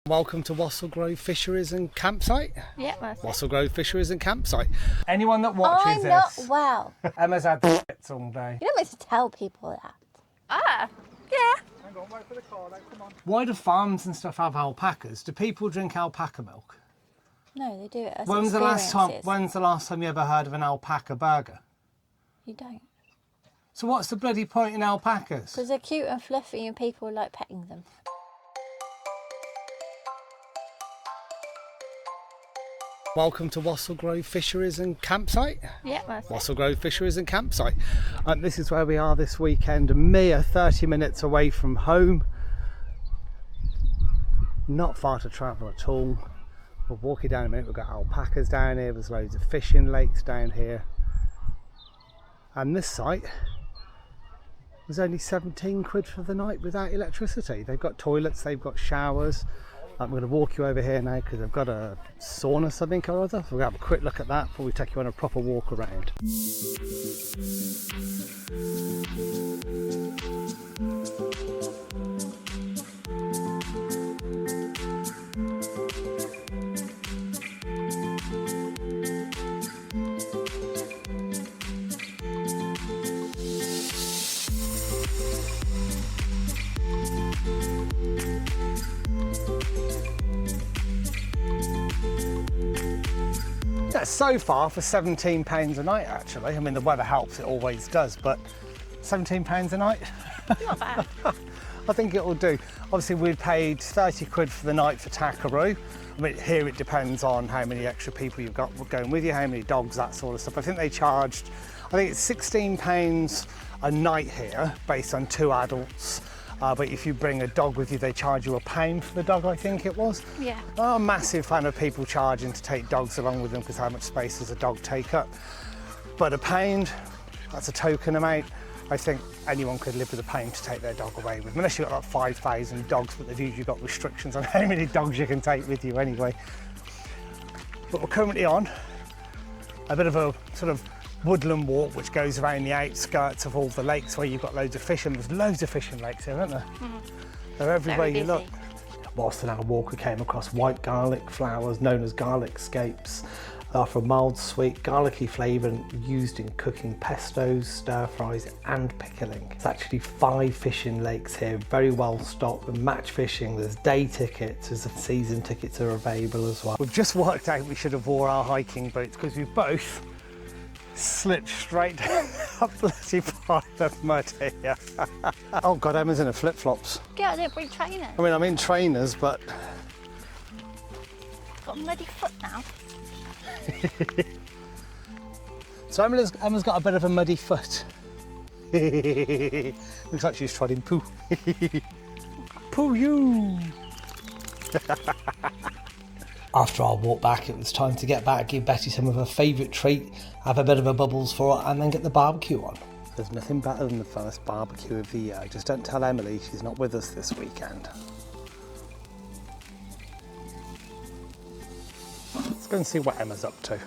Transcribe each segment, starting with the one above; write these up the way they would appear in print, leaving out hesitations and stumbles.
Welcome to Wassell Grove Fisheries and Campsite. Yeah, that's it. Wassell Grove Fisheries and Campsite. Anyone that watches I'm not this, well. Emma's had the shits all day. You don't meant to tell people that. Ah, yeah. Hang on, wait for the car, then, come on. Why do farms and stuff have alpacas? Do people drink alpaca milk? No, they do it as When's the last experiences. time you ever heard of an alpaca burger? You don't. So what's the bloody point in alpacas? Because they're cute and fluffy and people like petting them. Welcome to Wassell Grove Fisheries and Campsite. Yeah, that's it. Wassell Grove Fisheries and Campsite. This is where we are this weekend, a mere 30 minutes away from home. Not far to travel at all. We'll walk you down a minute. We've got alpacas down here, there's loads of fishing lakes down here. And this site was only 17 quid for the night without electricity. They've got toilets, they've got showers. I'm going to walk you over here now because I've got a sauna something or other. So we'll have a quick look at that before we take you on a proper walk around. So far for £17 a night actually. I mean the weather helps, it always does, but £17 a night? Not bad. I think it will do. Obviously we paid 30 quid for the night for Takaroo. I mean here it depends on how many extra people you've got going with you, how many dogs, that sort of stuff. I think they charged, I think it's £16 a night here based on 2 adults. But if you bring a dog with you, they charge you £1 for the dog, I think it was. Yeah. I'm a massive fan of people charging to take dogs along with them because how much space does a dog take up? But £1, that's a token amount. I think anyone could live with £1 to take their dog away with, unless you've got like 5,000 dogs, but they've usually got restrictions on how many dogs you can take with you anyway. But we're currently on a bit of a sort of woodland walk which goes around the outskirts of all the lakes where you've got loads of fish, and there's loads of fishing lakes here, aren't there? They're everywhere you look. Whilst on our walk we came across white garlic flowers known as garlic scapes. They offer a mild, sweet, garlicky flavour used in cooking pestos, stir fries and pickling. There's actually 5 fishing lakes here, very well stocked with match fishing. There's day tickets, there's season tickets are available as well. We've just worked out we should have wore our hiking boots because we've both slipped straight down a bloody pile of mud here. Oh God, Emma's in her flip-flops. Yeah, I didn't bring trainers. I mean, I'm in trainers, but... Got a muddy foot now. So Emma's got a bit of a muddy foot. Looks like she's trod in poo. Poo you! After our walk back, it was time to get back, give Betty some of her favourite treat, have a bit of a bubbles for her, and then get the barbecue on. There's nothing better than the first barbecue of the year. Just don't tell Emily she's not with us this weekend. Let's go and see what Emma's up to.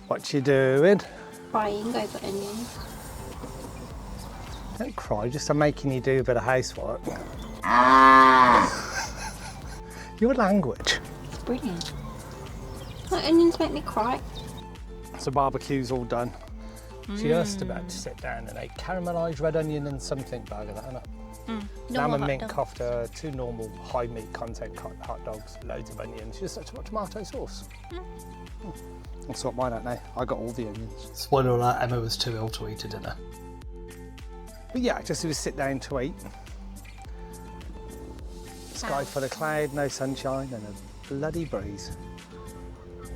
What you doing? Frying over onions. Don't cry, just I'm making you do a bit of housework. Your language. It's brilliant. My onions make me cry. So barbecue's all done. She just about to sit down and ate caramelised red onion and something burger, that, isn't it? Lamb and mint kofta, 2 normal high meat content hot dogs, loads of onions, just a tomato sauce. I'll sort mine out now. I got all the onions. Spoiler alert, Emma was too ill to eat a dinner. But yeah, just to sit down to eat. Sky full of cloud, no sunshine and a bloody breeze.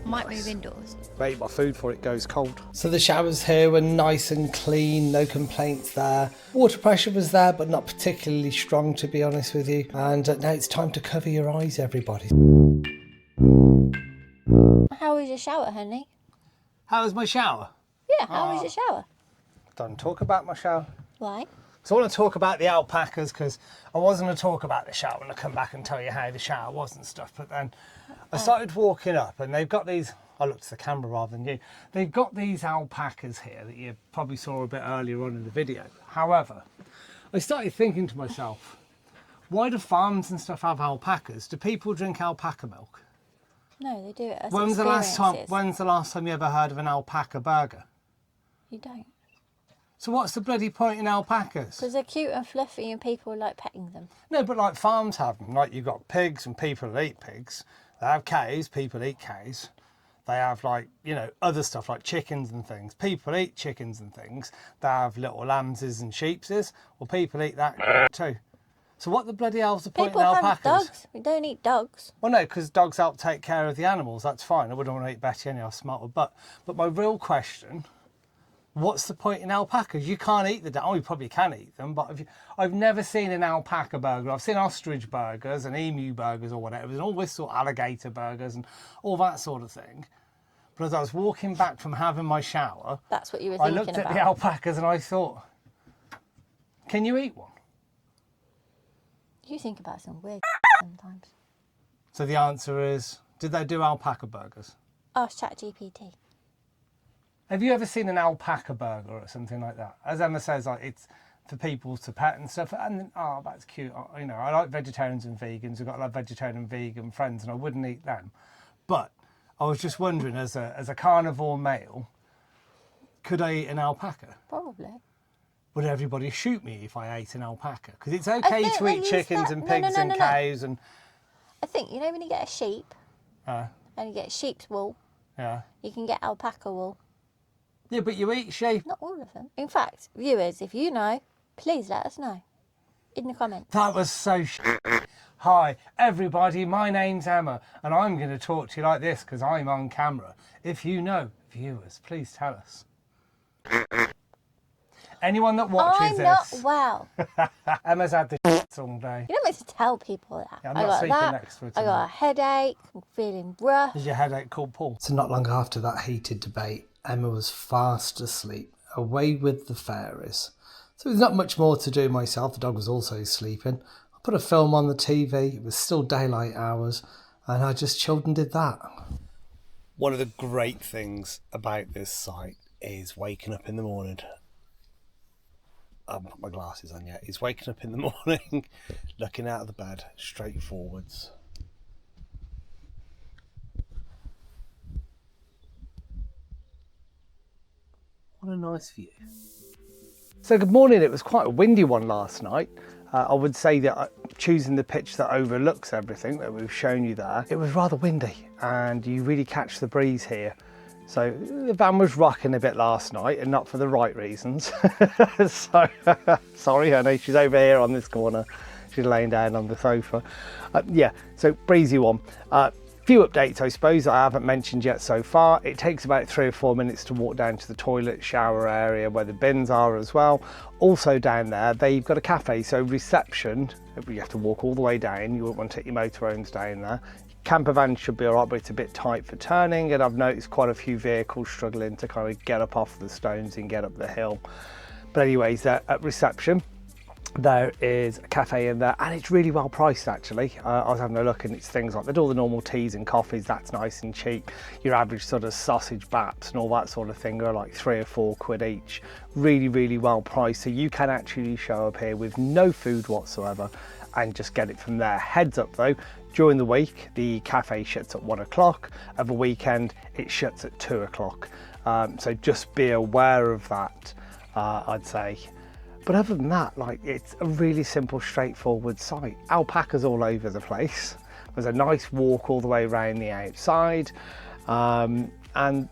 Might move indoors. Wait, my food before it goes cold. So the showers here were nice and clean, no complaints there. Water pressure was there, but not particularly strong, to be honest with you. And now it's time to cover your eyes, everybody. How was your shower, honey? How was my shower? Yeah, how was your shower? Don't talk about my shower. Why? So I want to talk about the alpacas because I wasn't going to talk about the shower and I'll come back and tell you how the shower was and stuff. But then I started walking up and they've got these, I looked at the camera rather than you, they've got these alpacas here that you probably saw a bit earlier on in the video. However, I started thinking to myself, why do farms and stuff have alpacas? Do people drink alpaca milk? No, they do it as When's the last time you ever heard of an alpaca burger? You don't. So what's the bloody point in alpacas? Because they're cute and fluffy and people like petting them. No, but like farms have them. Like you've got pigs and people eat pigs. They have cows, people eat cows. They have like, you know, other stuff like chickens and things. People eat chickens and things. They have little lambses and sheepses. Well, people eat that too. So what the bloody hell's the point in alpacas? People have dogs. We don't eat dogs. Well, no, because dogs help take care of the animals. That's fine. I wouldn't want to eat Betty anyhow, smart with butt. But my real question, what's the point in alpacas? You can't eat the dog. Oh, you probably can eat them, but I've never seen an alpaca burger. I've seen ostrich burgers and emu burgers or whatever, and all this sort of alligator burgers and all that sort of thing. But as I was walking back from having my shower, that's what you were thinking about. I looked at the alpacas and I thought, can you eat one? You think about some weird sometimes. So the answer is, did they do alpaca burgers? Ask ChatGPT. Have you ever seen an alpaca burger or something like that? As Emma says, like it's for people to pet and stuff. And then, oh, that's cute. You know, I like vegetarians and vegans. I've got a lot of vegetarian and vegan friends, and I wouldn't eat them. But I was just wondering, as a carnivore male, could I eat an alpaca? Probably. Would everybody shoot me if I ate an alpaca? Because it's okay to eat chickens and pigs and cows and... I think, you know when you get a sheep and you get sheep's wool, yeah, you can get alpaca wool. Yeah, but you eat sheep. Not all of them. In fact, viewers, if you know, please let us know in the comments. That was so Hi, everybody, my name's Emma, and I'm going to talk to you like this because I'm on camera. If you know, viewers, please tell us. Anyone that watches this... I'm not well. Emma's had the shits all day. You're not meant to tell people that. Yeah, I'm not sleeping next to her tonight. I got a headache, I'm feeling rough. Is your headache called Paul? So not long after that heated debate, Emma was fast asleep, away with the fairies. So there's not much more to do myself. The dog was also sleeping. I put a film on the TV. It was still daylight hours, and I just chilled and did that. One of the great things about this site is waking up in the morning. I haven't put my glasses on yet. He's waking up in the morning, looking out of the bed, straight forwards. What a nice view. So good morning. It was quite a windy one last night. I would say that choosing the pitch that overlooks everything that we've shown you there, it was rather windy and you really catch the breeze here. So the van was rocking a bit last night and not for the right reasons. So sorry honey, she's over here on this corner. She's laying down on the sofa. Yeah, so breezy one. Few updates I suppose that I haven't mentioned yet so far. It takes about 3 or 4 minutes to walk down to the toilet shower area where the bins are as well. Also down there they've got a cafe, so reception, you have to walk all the way down. You wouldn't want to take your motorhomes down there. Campervan should be all right, but it's a bit tight for turning, and I've noticed quite a few vehicles struggling to kind of get up off the stones and get up the hill. But anyways, at reception there is a cafe in there, and it's really well priced actually. I was having a look and it's things like they do all the normal teas and coffees, that's nice and cheap. Your average sort of sausage baps and all that sort of thing are like 3 or 4 quid each. Really, really well priced, so you can actually show up here with no food whatsoever and just get it from there. Heads up though, during the week the cafe shuts at 1 o'clock, of a weekend it shuts at 2 o'clock. So just be aware of that, I'd say. But other than that, like, it's a really simple, straightforward site. Alpacas all over the place. There's a nice walk all the way around the outside. And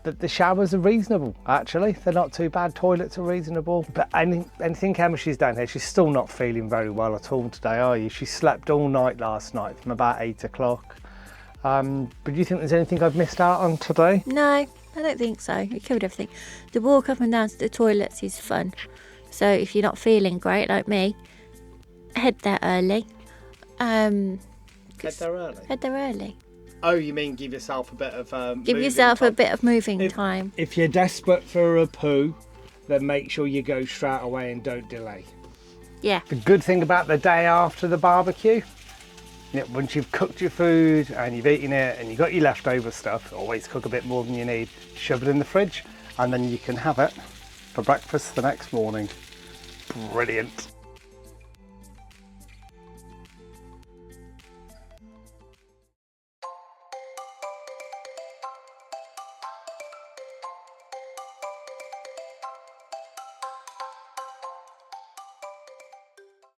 the showers are reasonable, actually. They're not too bad. Toilets are reasonable. But anything Emma, she's down here, she's still not feeling very well at all today, are you? She slept all night last night from about 8 o'clock. But do you think there's anything I've missed out on today? No, I don't think so. We covered everything. The walk up and down to the toilets is fun. So if you're not feeling great like me, head there early. Head there early? Head there early. Oh, you mean give yourself a bit of give yourself time. A bit of moving time. If you're desperate for a poo, then make sure you go straight away and don't delay. Yeah. The good thing about the day after the barbecue, you know, once you've cooked your food and you've eaten it and you've got your leftover stuff, always cook a bit more than you need, shove it in the fridge, and then you can have it for breakfast the next morning. Brilliant.